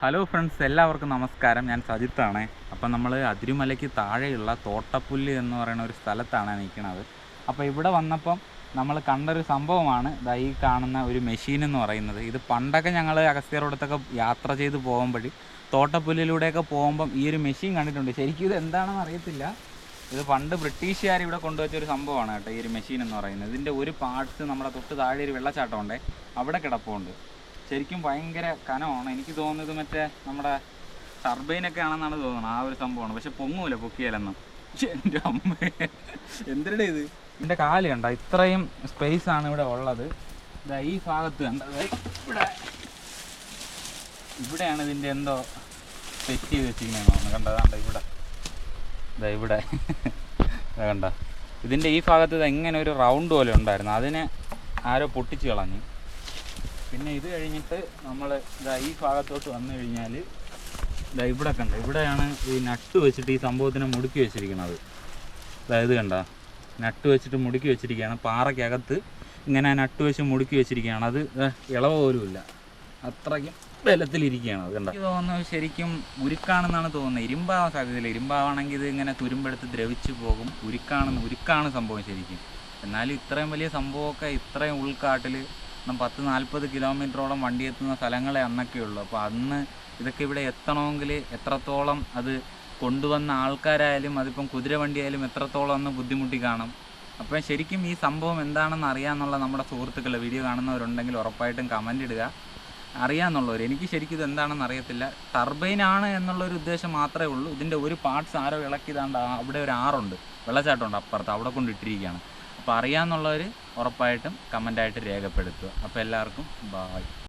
Hello friends, എല്ലാവർക്കും നമസ്കാരം. ഞാൻ സജിത്താണ്. അപ്പം നമ്മൾ അതിരുമലയ്ക്ക് താഴെയുള്ള തോട്ടപ്പുല്ല് എന്ന് പറയുന്ന ഒരു സ്ഥലത്താണ് നിൽക്കുന്നത്. അപ്പോൾ ഇവിടെ വന്നപ്പം നമ്മൾ കണ്ടൊരു സംഭവമാണ് ഈ കാണുന്ന ഒരു മെഷീൻ എന്ന് പറയുന്നത്. ഇത് പണ്ടൊക്കെ ഞങ്ങൾ അഗസ്ത്യരോടത്തൊക്കെ യാത്ര ചെയ്ത് പോകുമ്പോൾ തോട്ടപ്പുല്ലിലൂടെയൊക്കെ പോകുമ്പം ഈ ഒരു മെഷീൻ കണ്ടിട്ടുണ്ട്. ശരിക്കും ഇത് എന്താണെന്ന് അറിയത്തില്ല. ഇത് പണ്ട് ബ്രിട്ടീഷുകാർ ഇവിടെ കൊണ്ടുവച്ചൊരു സംഭവമാണ് കേട്ടോ, ഈ ഒരു മെഷീൻ എന്ന് പറയുന്നത്. ഇതിൻ്റെ ഒരു പാർട്സ് നമ്മുടെ തൊട്ട് താഴെ ഒരു വെള്ളച്ചാട്ടമുണ്ട്, അവിടെ കിടപ്പുണ്ട്. ശരിക്കും ഭയങ്കര കനമാണ്. എനിക്ക് തോന്നുന്നത് മറ്റേ നമ്മുടെ ടർബൈനൊക്കെ ആണെന്നാണ് തോന്നുന്നത്. ആ ഒരു സംഭവമാണ്. പക്ഷെ പൊങ്ങൂല പൊക്കിയാലെന്നും. എൻ്റെ അമ്മ, എന്തിനാ ഇത്? എൻ്റെ കാല് കണ്ട, ഇത്രയും സ്പേസ് ആണ് ഇവിടെ ഉള്ളത്. ഈ ഭാഗത്ത് കണ്ടത് ഇവിടെയാണ് ഇതിൻ്റെ എന്തോ സെറ്റ് ചെയ്ത് വെച്ചിരിക്കുന്നതെന്ന് കണ്ടതാണ്ട. ഇവിടെ കണ്ട, ഇതിൻ്റെ ഈ ഭാഗത്ത് ഇങ്ങനെ ഒരു റൗണ്ട് പോലെ ഉണ്ടായിരുന്നു, അതിനെ ആരോ പൊട്ടിച്ച് കളഞ്ഞു. പിന്നെ ഇത് കഴിഞ്ഞിട്ട് നമ്മൾ ഈ ഭാഗത്തോട്ട് വന്നു കഴിഞ്ഞാൽ ഇവിടെ കണ്ട, ഇവിടെയാണ് ഈ നട്ട് വെച്ചിട്ട് ഈ സംഭവത്തിനെ മുടുക്കി വെച്ചിരിക്കുന്നത്. ഇത് കണ്ട, നട്ട് വെച്ചിട്ട് മുടുക്കി വെച്ചിരിക്കുകയാണ്. പാറയ്ക്കകത്ത് ഇങ്ങനെ നട്ട് വെച്ച് മുടുക്കി വെച്ചിരിക്കുകയാണ്. അത് ഇളവ് പോലുമില്ല, അത്രയ്ക്കും ബലത്തിലിരിക്കുകയാണ്. അത് കണ്ട, എനിക്ക് തോന്നുന്നു ശരിക്കും ഉരുക്കാണെന്നാണ് തോന്നുന്നത്. ഇരുമ്പാവാൻ സാധ്യതയില്ല. ഇരുമ്പാവാണെങ്കിൽ ഇത് ഇങ്ങനെ തുരുമ്പെടുത്ത് ദ്രവിച്ചു പോകും. ഉരുക്കാണ് സംഭവം ശരിക്കും. എന്നാലും ഇത്രയും വലിയ സംഭവമൊക്കെ ഇത്രയും ഉൾക്കാട്ടിൽ 10-40 കിലോമീറ്ററോളം വണ്ടി എത്തുന്ന സ്ഥലങ്ങളെ അന്നൊക്കെ ഉള്ളൂ. അപ്പോൾ അന്ന് ഇതൊക്കെ ഇവിടെ എത്തണമെങ്കിൽ എത്രത്തോളം അത് കൊണ്ടുവന്ന ആൾക്കാരായാലും അതിപ്പം കുതിര വണ്ടിയായാലും എത്രത്തോളം അന്ന് ബുദ്ധിമുട്ടി കാണും. അപ്പം ശരിക്കും ഈ സംഭവം എന്താണെന്ന് അറിയാമെന്നുള്ള നമ്മുടെ സുഹൃത്തുക്കൾ, വീഡിയോ കാണുന്നവരുണ്ടെങ്കിൽ ഉറപ്പായിട്ടും കമൻ്റ് ഇടുക, അറിയാമെന്നുള്ളവർ. എനിക്ക് ശരിക്കും ഇത് എന്താണെന്ന് അറിയത്തില്ല. ടർബൈനാണ് എന്നുള്ളൊരു ഉദ്ദേശം മാത്രമേ ഉള്ളൂ. ഇതിൻ്റെ ഒരു പാർട്സ് ആരോ ഇളക്കിയതാണ്ട് അവിടെ ഒരു ആറുണ്ട്, വെള്ളച്ചാട്ടമുണ്ട് അപ്പുറത്ത്, അവിടെ കൊണ്ടിട്ടിരിക്കുകയാണ്. അപ്പോൾ അറിയാമെന്നുള്ളവർ ഉറപ്പായിട്ടും കമൻ്റായിട്ട് രേഖപ്പെടുത്തുക. അപ്പോൾ എല്ലാവർക്കും ബായ്.